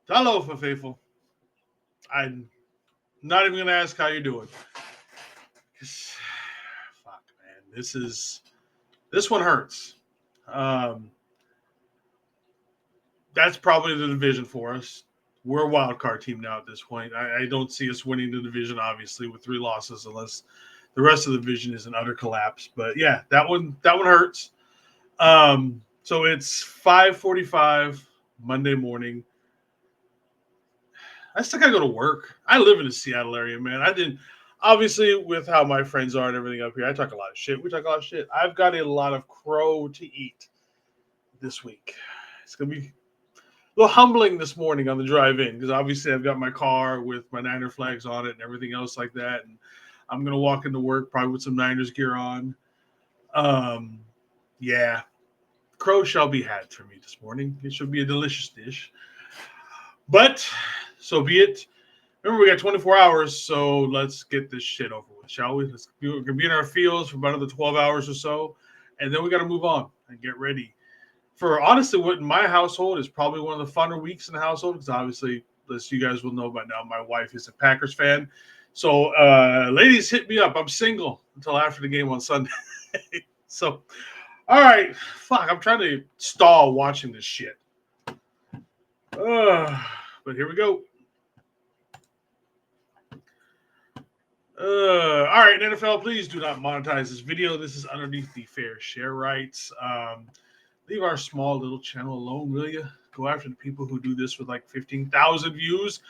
Hello, faithful. I'm not even gonna ask how you're doing. 'Cause, fuck, man, this one hurts. Um, that's probably the division for us. We're a wild card team now at this point. I don't see us winning the division, obviously, with 3 losses, unless the rest of the division is an utter collapse. But yeah, that one hurts. So it's 5:45 Monday morning. I still gotta go to work. I live in the Seattle area, man. I didn't obviously with how my friends are and everything up here. I talk a lot of shit. We talk a lot of shit. I've got a lot of crow to eat this week. It's gonna be a little humbling this morning on the drive in because obviously I've got my car with my Niner flags on it and everything else like that, and I'm gonna walk into work probably with some Niners gear on. Um, yeah, crow shall be had for me this morning. It should be a delicious dish, but so be it. Remember, we got 24 hours, so let's get this shit over with, shall we? We're gonna be in our fields for about another 12 hours or so, and then we got to move on and get ready for honestly what in my household is probably one of the funner weeks in the household because obviously, as you guys will know by now, my wife is a Packers fan. So, ladies, hit me up. I'm single until after the game on Sunday. So, all right, fuck, I'm trying to stall watching this shit. But here we go. All right, NFL, please do not monetize this video. This is underneath the fair share rights. Leave our small little channel alone, will you? Go after the people who do this with like 15,000 views.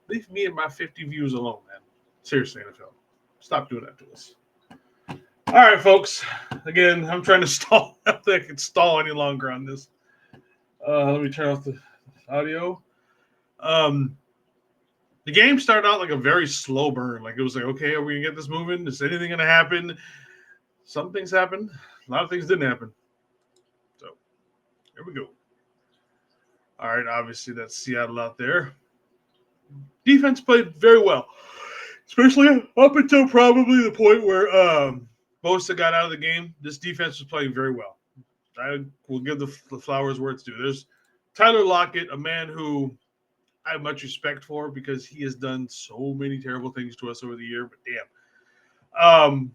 Leave me and my 50 views alone, man. Seriously, NFL. Stop doing that to us. All right, folks. Again, I'm trying to stall. I don't think I can stall any longer on this. Let me turn off the audio. Um, the game started out like a very slow burn. Like it was like, okay, are we gonna get this moving? Is anything gonna happen? Some things happened. A lot of things didn't happen. So here we go. All right, obviously that's Seattle out there. Defense played very well, especially up until probably the point where Bosa got out of the game. This defense was playing very well. I will give the flowers where it's due. There's Tyler Lockett, a man who I have much respect for because he has done so many terrible things to us over the year. But damn,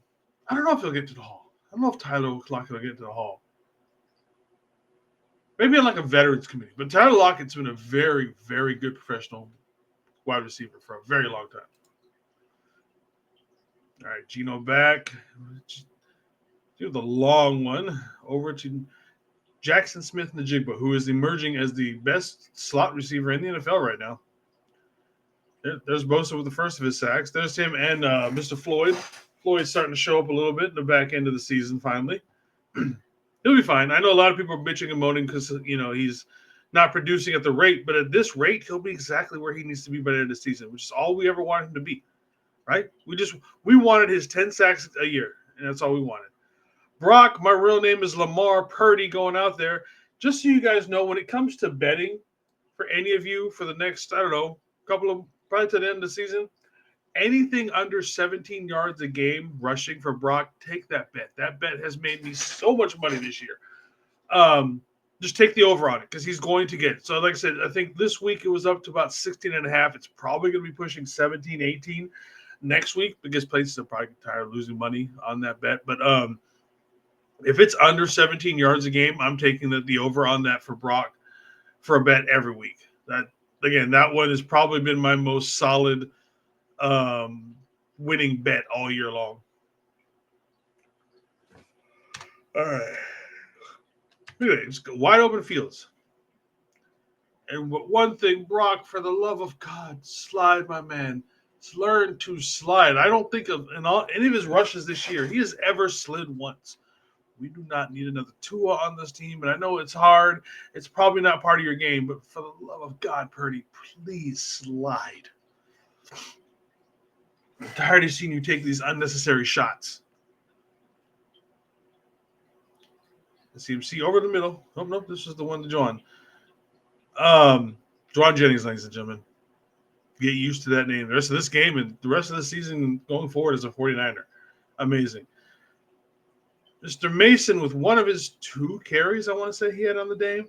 I don't know if he'll get to the Hall. I don't know if Tyler Lockett will get to the Hall. Maybe on like a veterans committee. But Tyler Lockett's been a very, very good professional wide receiver for a very long time. All right, Gino back. Do the long one over to Jackson Smith-Njigba, who is emerging as the best slot receiver in the NFL right now. There's Bosa with the first of his sacks. There's him and Mr. Floyd. Floyd's starting to show up a little bit in the back end of the season finally. He'll be fine. I know a lot of people are bitching and moaning because, he's not producing at the rate, but at this rate, he'll be exactly where he needs to be by the end of the season, which is all we ever wanted him to be, right? We wanted his 10 sacks a year, and that's all we wanted. Brock, my real name is Lamar Purdy going out there. Just so you guys know, when it comes to betting for any of you for the next, I don't know, probably to the end of the season, anything under 17 yards a game rushing for Brock, take that bet. That bet has made me so much money this year. Just take the over on it because he's going to get it. So like I said, I think this week it was up to about 16 and a half. It's probably going to be pushing 17, 18 next week because places are probably tired of losing money on that bet. But if it's under 17 yards a game, I'm taking the over on that for Brock for a bet every week. That one has probably been my most solid winning bet all year long. All right. Anyway, it's wide open fields. And one thing, Brock, for the love of God, slide, my man. Learn to slide. I don't think of any of his rushes this year, he has ever slid once. We do not need another Tua on this team. And I know it's hard. It's probably not part of your game. But for the love of God, Purdy, please slide. I'm tired of seeing you take these unnecessary shots. CMC over the middle. Oh, no, this is the one to John. Juwan Jennings, ladies and gentlemen. Get used to that name. The rest of this game and the rest of the season going forward as a 49er. Amazing. Mr. Mason with one of his 2 carries, I want to say he had on the day.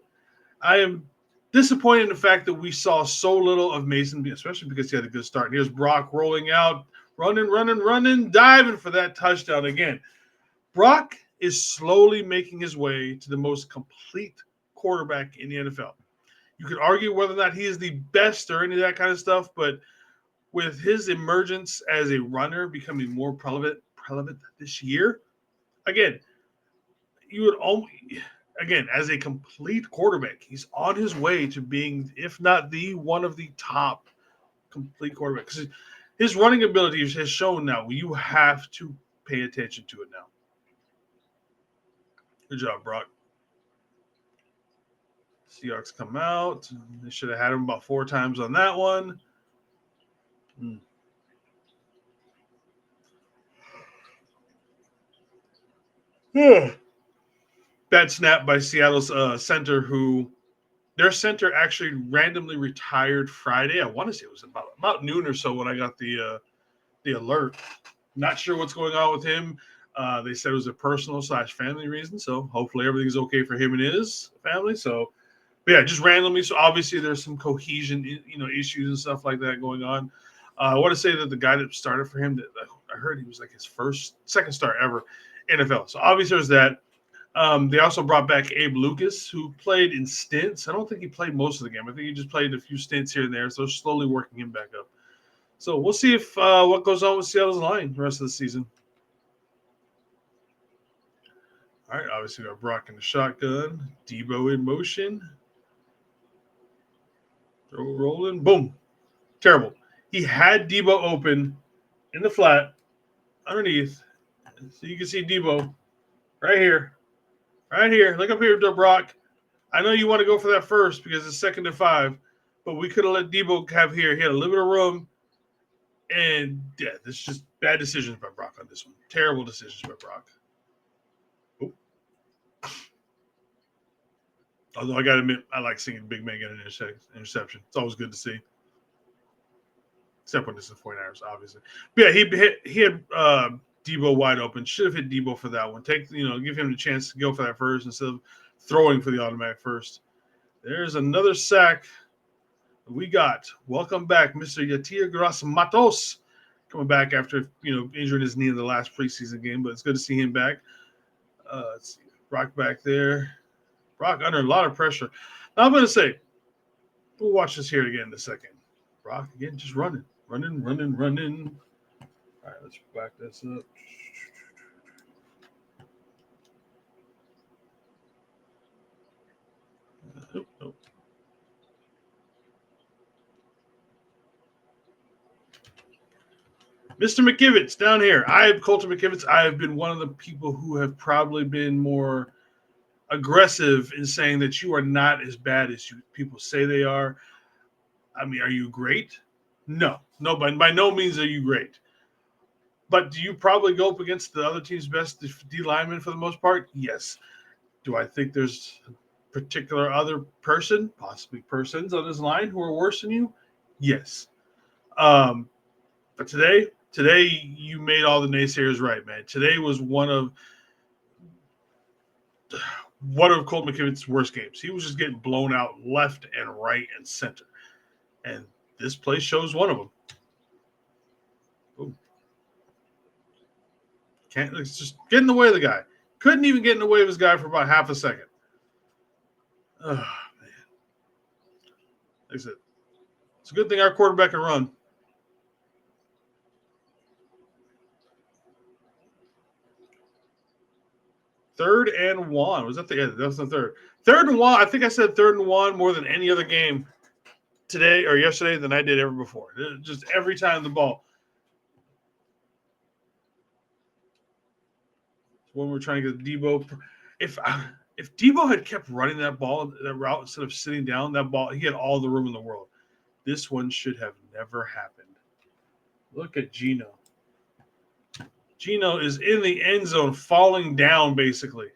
I am Disappointed in the fact that we saw so little of Mason, especially because he had a good start. And here's Brock rolling out, running, diving for that touchdown again. Brock is slowly making his way to the most complete quarterback in the NFL. You could argue whether or not he is the best or any of that kind of stuff, but with his emergence as a runner becoming more prevalent this year, again, you would only, again, as a complete quarterback, he's on his way to being, if not the one of the top complete quarterbacks. Because his running ability has shown now. You have to pay attention to it now. Good job, Brock. Seahawks come out. They should have had him about 4 times on that one. Bad snap by Seattle's center, who their center actually randomly retired Friday. I want to say it was about noon or so when I got the alert. Not sure what's going on with him. They said it was a personal/family reason. So hopefully everything's okay for him and his family. So, but yeah, just randomly. So obviously there's some cohesion, issues and stuff like that going on. I want to say that the guy that started for him, that I heard he was like his second start ever NFL. So obviously there's that. They also brought back Abe Lucas, who played in stints. I don't think he played most of the game. I think he just played a few stints here and there. So slowly working him back up. So we'll see if what goes on with Seattle's line the rest of the season. All right, obviously we got Brock in the shotgun. Debo in motion. Throw rolling. Boom. Terrible. He had Debo open in the flat underneath. So you can see Debo right here. Right here. Look up here, Brock. I know you want to go for that first because it's 2nd and 5, but we could have let Debo have here. He had a little bit of room. And yeah, this is just bad decisions by Brock on this one. Terrible decisions by Brock. Ooh. Although I got to admit, I like seeing big man get an interception. It's always good to see. Except when this is 49ers, obviously. But yeah, he had Debo wide open. Should have hit Debo for that one. Give him the chance to go for that first instead of throwing for the automatic first. There's another sack. We got welcome back, Mr. Yatir Grass-Matos, coming back after injuring his knee in the last preseason game, but it's good to see him back. Let's see, Brock back there. Brock under a lot of pressure. Now I'm going to say, we'll watch this here again in a second. Brock again, just running. All right, let's back this up. Nope. Mr. McKivitz down here. Colton McKivitz. I have been one of the people who have probably been more aggressive in saying that you are not as bad as people say they are. I mean, are you great? No, by no means are you great. But do you probably go up against the other team's best D lineman for the most part? Yes. Do I think there's a particular other person, possibly persons on this line who are worse than you? Yes. But today you made all the naysayers right, man. Today was one of Colt McKivitz's worst games. He was just getting blown out left and right and center. And this play shows one of them. Ooh. It's just get in the way of the guy. Couldn't even get in the way of his guy for about half a second. Oh, man. Like I said, it's a good thing our quarterback can run. Third and 1. Was that that's the third? 3rd and 1. I think I said 3rd and 1 more than any other game today or yesterday than I did ever before. Just every time the ball. When we're trying to get Debo, if Debo had kept running that route instead of sitting down, that ball, he had all the room in the world. This one should have never happened. Look at Geno. Geno is in the end zone, falling down basically,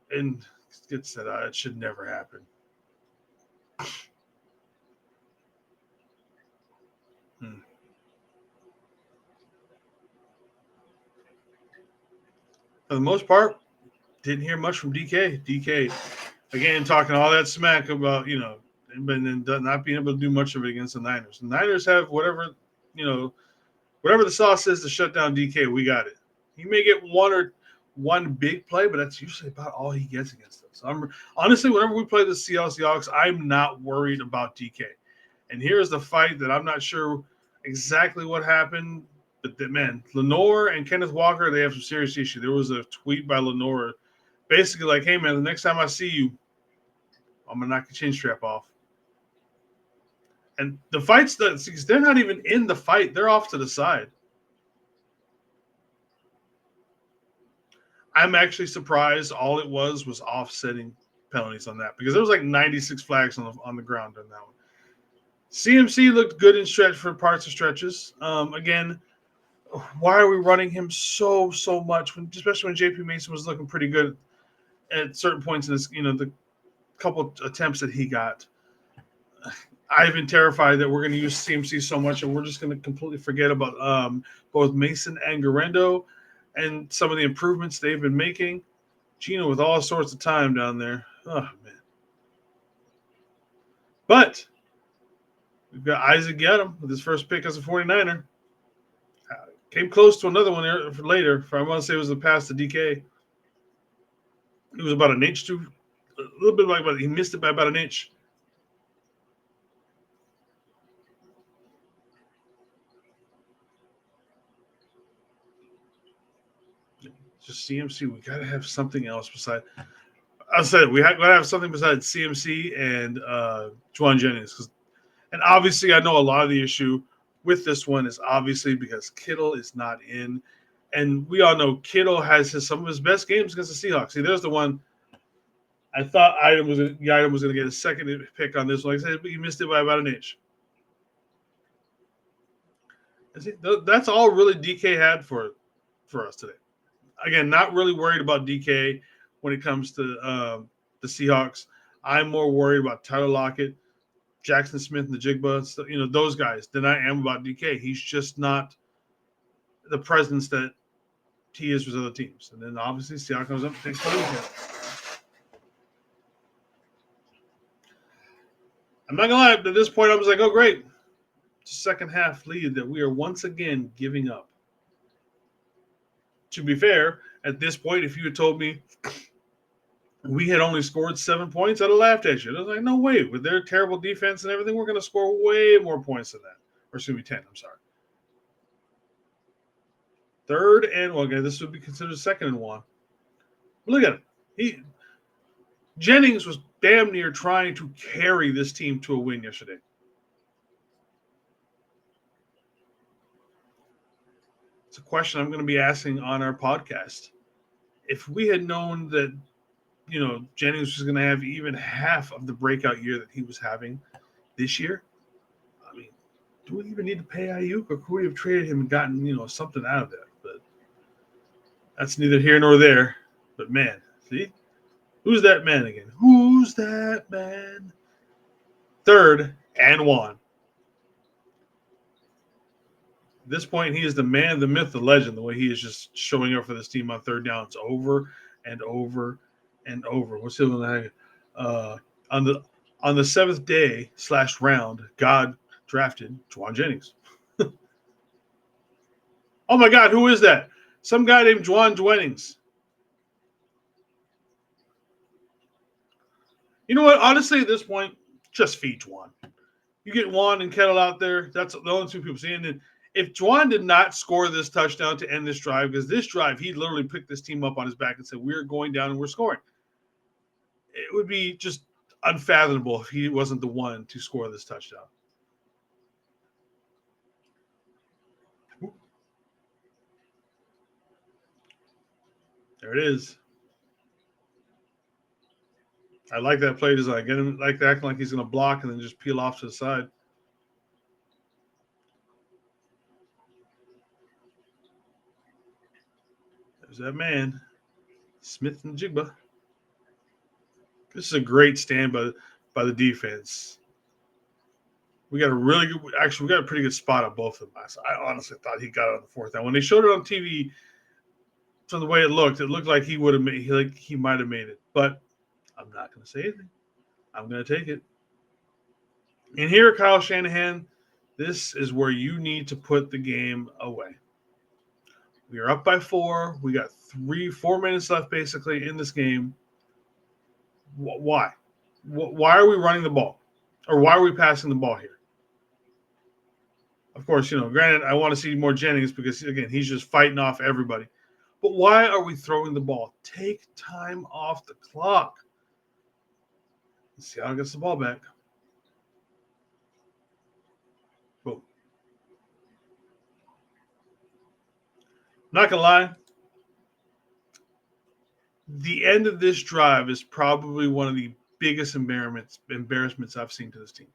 and gets that out. It should never happen. For the most part, didn't hear much from DK. DK Again, talking all that smack about, and then not being able to do much of it against the Niners. The Niners have whatever the sauce is to shut down DK, we got it. He may get one big play, but that's usually about all he gets against us. Honestly, whenever we play the Seahawks, I'm not worried about DK. And here's the fight that I'm not sure exactly what happened, but man, Lenore and Kenneth Walker, they have some serious issue. There was a tweet by Lenore, basically like, "Hey man, the next time I see you, I'm gonna knock your chin strap off." And the fights they're not even in the fight; they're off to the side. I'm actually surprised all it was offsetting penalties on that, because there was like 96 flags on the ground on that one. CMC looked good in stretch for parts of stretches. Again, why are we running him so much, especially when JP Mason was looking pretty good at certain points in this, the couple attempts that he got. I've been terrified that we're going to use CMC so much and we're just going to completely forget about both Mason and Garendo and some of the improvements they've been making. Gino with all sorts of time down there. Oh, man. But we've got Isaac Yadam with his first pick as a 49er. Came close to another one later. I want to say it was the pass to DK. It was about an inch a little bit like, but he missed it by about an inch. Just CMC. We got to have something else besides. I said we got to have something besides CMC and Juwan Jennings. And obviously, I know a lot of the issue with this one is obviously because Kittle is not in. And we all know Kittle has some of his best games against the Seahawks. See, there's the one I thought Item was going to get a second pick on this one. Like I said, but he missed it by about an inch. See, that's all really DK had for us today. Again, not really worried about DK when it comes to the Seahawks. I'm more worried about Tyler Lockett, Jackson Smith, and the Jigba, those guys, than I am about DK. He's just not the presence that he is with other teams. And then obviously Seattle comes up and takes the lead here. I'm not gonna lie, at this point I was like, oh great. It's a second half lead that we are once again giving up. To be fair, at this point, if you had told me we had only scored 7 points, I'd have laughed at you. I was like, no way. With their terrible defense and everything, we're going to score way more points than that. Or excuse me, 10, I'm sorry. Third and one. Okay, this would be considered second and one. Look at it. Jennings was damn near trying to carry this team to a win yesterday. It's a question I'm going to be asking on our podcast. If we had known that, Jennings was going to have even half of the breakout year that he was having this year, I mean, do we even need to pay Ayuk, or could we have traded him and gotten, something out of that? But that's neither here nor there. But man, see? Who's that man again? Who's that man? Third and one. At this point, he is the man, the myth, the legend, the way he is just showing up for this team on third downs over and over and over. What's the other on the seventh day / round, God drafted Juwan Jennings. Oh my God, who is that? Some guy named Juwan Jennings. You know what? Honestly, at this point, just feed Juwan. You get Juwan and Kettle out there. That's the only two people seeing it. If Juwan did not score this touchdown to end this drive, because this drive, he literally picked this team up on his back and said, we're going down and we're scoring. It would be just unfathomable if he wasn't the one to score this touchdown. There it is. I like that play design. Get him like acting like he's going to block and then just peel off to the side. There's that man, Smith and Jigba. This is a great stand by the defense. We got a pretty good spot on both of them. I honestly thought he got it on the fourth down. When they showed it on TV, from the way it looked like he would have made, he might have made it. But I'm not going to say anything. I'm going to take it. And here, Kyle Shanahan, this is where you need to put the game away. We are up by 4. We got 4 minutes left, basically, in this game. Why? Why are we running the ball? Or why are we passing the ball here? Of course, granted, I want to see more Jennings because, again, he's just fighting off everybody. But why are we throwing the ball? Take time off the clock. Seattle gets the ball back. Boom. Not going to lie. The end of this drive is probably one of the biggest embarrassments I've seen to this team.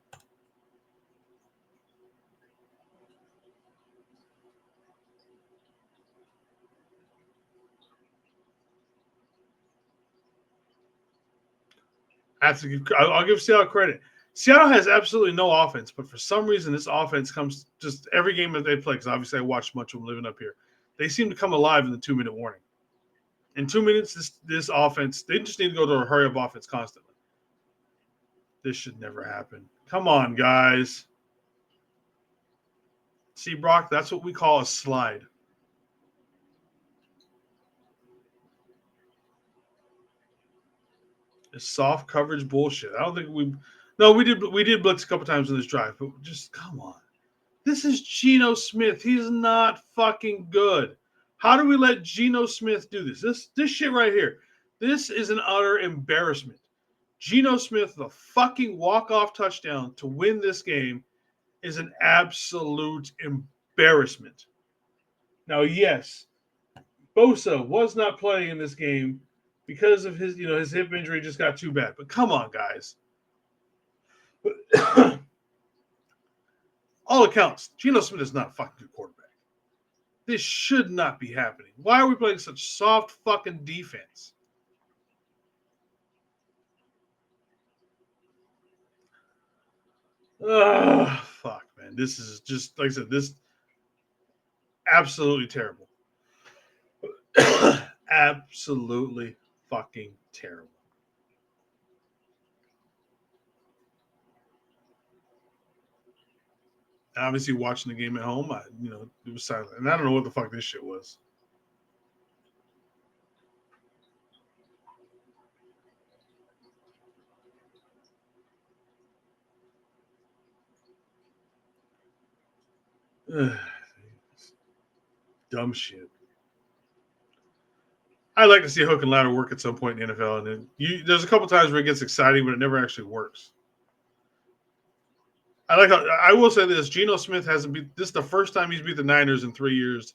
I'll give Seattle credit. Seattle has absolutely no offense, but for some reason, this offense comes just every game that they play, because obviously I watched much of them living up here. They seem to come alive in the 2-minute warning. In 2 minutes, this offense, they just need to go to a hurry-up offense constantly. This should never happen. Come on, guys. See, Brock, that's what we call a slide. It's soft coverage bullshit. I don't think we did blitz a couple times in this drive, but just come on. This is Geno Smith. He's not fucking good. How do we let Geno Smith do this? This shit right here. This is an utter embarrassment. Geno Smith, the fucking walk-off touchdown to win this game, is an absolute embarrassment. Now, yes, Bosa was not playing in this game because of his hip injury just got too bad. But come on, guys. All accounts, Geno Smith is not a fucking good quarterback. This should not be happening. Why are we playing such soft fucking defense? Fuck, man. This is just, like I said, this absolutely terrible. Absolutely fucking terrible. Obviously, watching the game at home, it was silent. And I don't know what the fuck this shit was. Dumb shit. I like to see hook and ladder work at some point in the NFL, and there's a couple times where it gets exciting, but it never actually works. I will say this: Geno Smith hasn't beat. This is the first time he's beat the Niners in 3 years,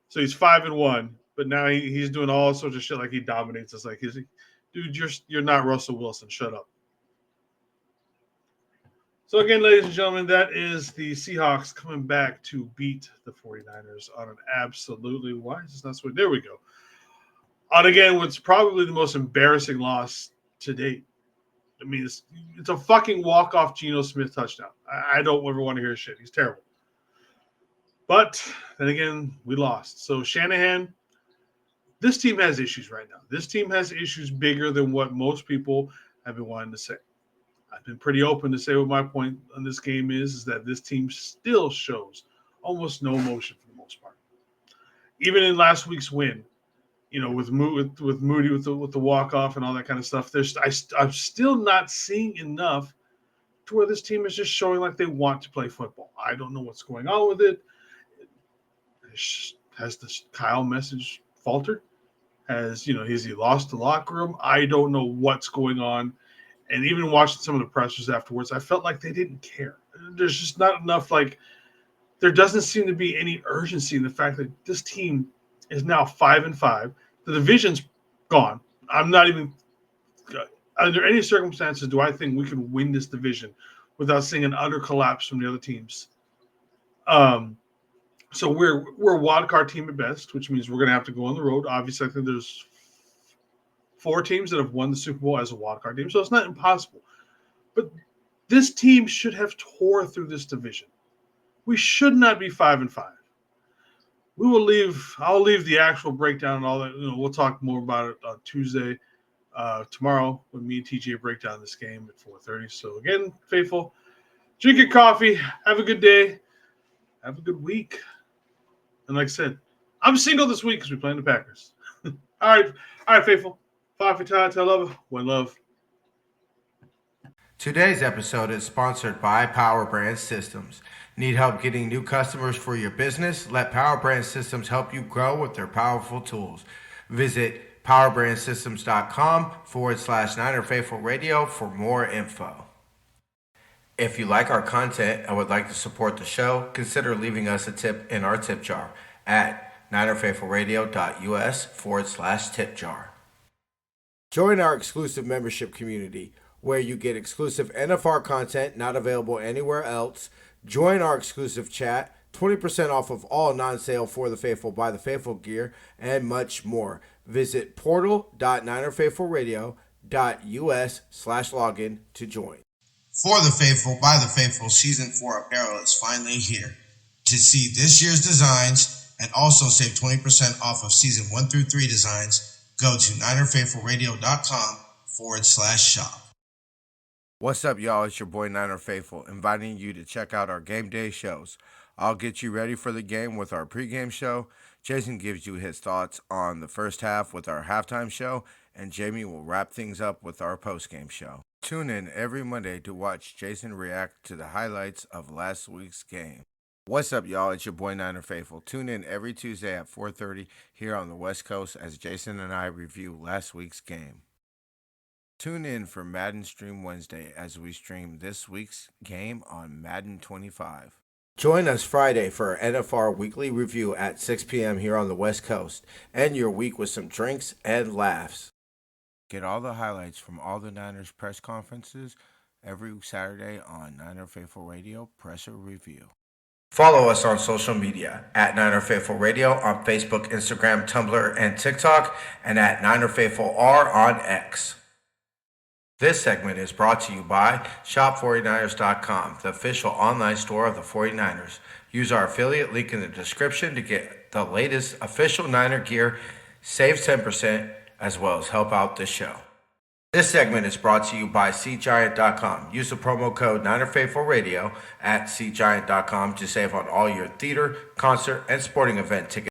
so he's 5-1. But now he's doing all sorts of shit like he dominates us. Like dude, you're not Russell Wilson. Shut up. So again, ladies and gentlemen, that is the Seahawks coming back to beat the 49ers on an absolutely, why is this not switching? There we go. On again, what's probably the most embarrassing loss to date. I mean, it's a fucking walk-off Geno Smith touchdown. I don't ever want to hear shit. He's terrible. But then again, we lost. So Shanahan, this team has issues right now. This team has issues bigger than what most people have been wanting to say. I've been pretty open to say what my point on this game is that this team still shows almost no emotion for the most part. Even in last week's win, with Moody with the walk off and all that kind of stuff, I'm still not seeing enough to where this team is just showing like they want to play football. I don't know what's going on with it. Has the Kyle message faltered? Has he lost the locker room? I don't know what's going on. And even watching some of the pressers afterwards, I felt like they didn't care. There's just not enough, there doesn't seem to be any urgency in the fact that this team is now 5-5. The division's gone. I'm not even under any circumstances do I think we can win this division without seeing an utter collapse from the other teams. So we're a wild card team at best, which means we're going to have to go on the road. Obviously, I think there's 4 teams that have won the Super Bowl as a wild card team, so it's not impossible. But this team should have tore through this division. We should not be 5-5. I'll leave the actual breakdown and all that. We'll talk more about it on Tuesday. tomorrow when me and TJ break down this game at 4:30. So again, faithful, drink your coffee, have a good day, have a good week. And like I said, I'm single this week because we're playing the Packers. All right, faithful. Five for time, tell love, one love. Today's episode is sponsored by Power Brand Systems. Need help getting new customers for your business? Let Power Brand Systems help you grow with their powerful tools. Visit powerbrandsystems.com/Niner Faithful Radio for more info. If you like our content and would like to support the show, consider leaving us a tip in our tip jar at ninerfaithfulradio.us/tip jar. Join our exclusive membership community where you get exclusive NFR content not available anywhere else. Join our exclusive chat, 20% off of all non-sale For the Faithful by the Faithful gear, and much more. Visit portal.ninerfaithfulradio.us/login to join. For the Faithful by the Faithful Season 4 apparel is finally here. To see this year's designs and also save 20% off of Season 1 through 3 designs, go to ninerfaithfulradio.com/shop. What's up, y'all? It's your boy Niner Faithful, inviting you to check out our game day shows. I'll get you ready for the game with our pregame show. Jason gives you his thoughts on the first half with our halftime show, and Jamie will wrap things up with our postgame show. Tune in every Monday to watch Jason react to the highlights of last week's game. What's up, y'all? It's your boy Niner Faithful. Tune in every Tuesday at 4:30 here on the West Coast as Jason and I review last week's game. Tune in for Madden Stream Wednesday as we stream this week's game on Madden 25. Join us Friday for our NFR Weekly Review at 6 p.m. here on the West Coast. End your week with some drinks and laughs. Get all the highlights from all the Niners press conferences every Saturday on Niner Faithful Radio Presser Review. Follow us on social media at Niner Faithful Radio on Facebook, Instagram, Tumblr, and TikTok, and at Niner Faithful R on X. This segment is brought to you by Shop49ers.com, the official online store of the 49ers. Use our affiliate link in the description to get the latest official Niner gear, save 10%, as well as help out the show. This segment is brought to you by SeatGiant.com. Use the promo code NinerFaithfulRadio at SeatGiant.com to save on all your theater, concert, and sporting event tickets.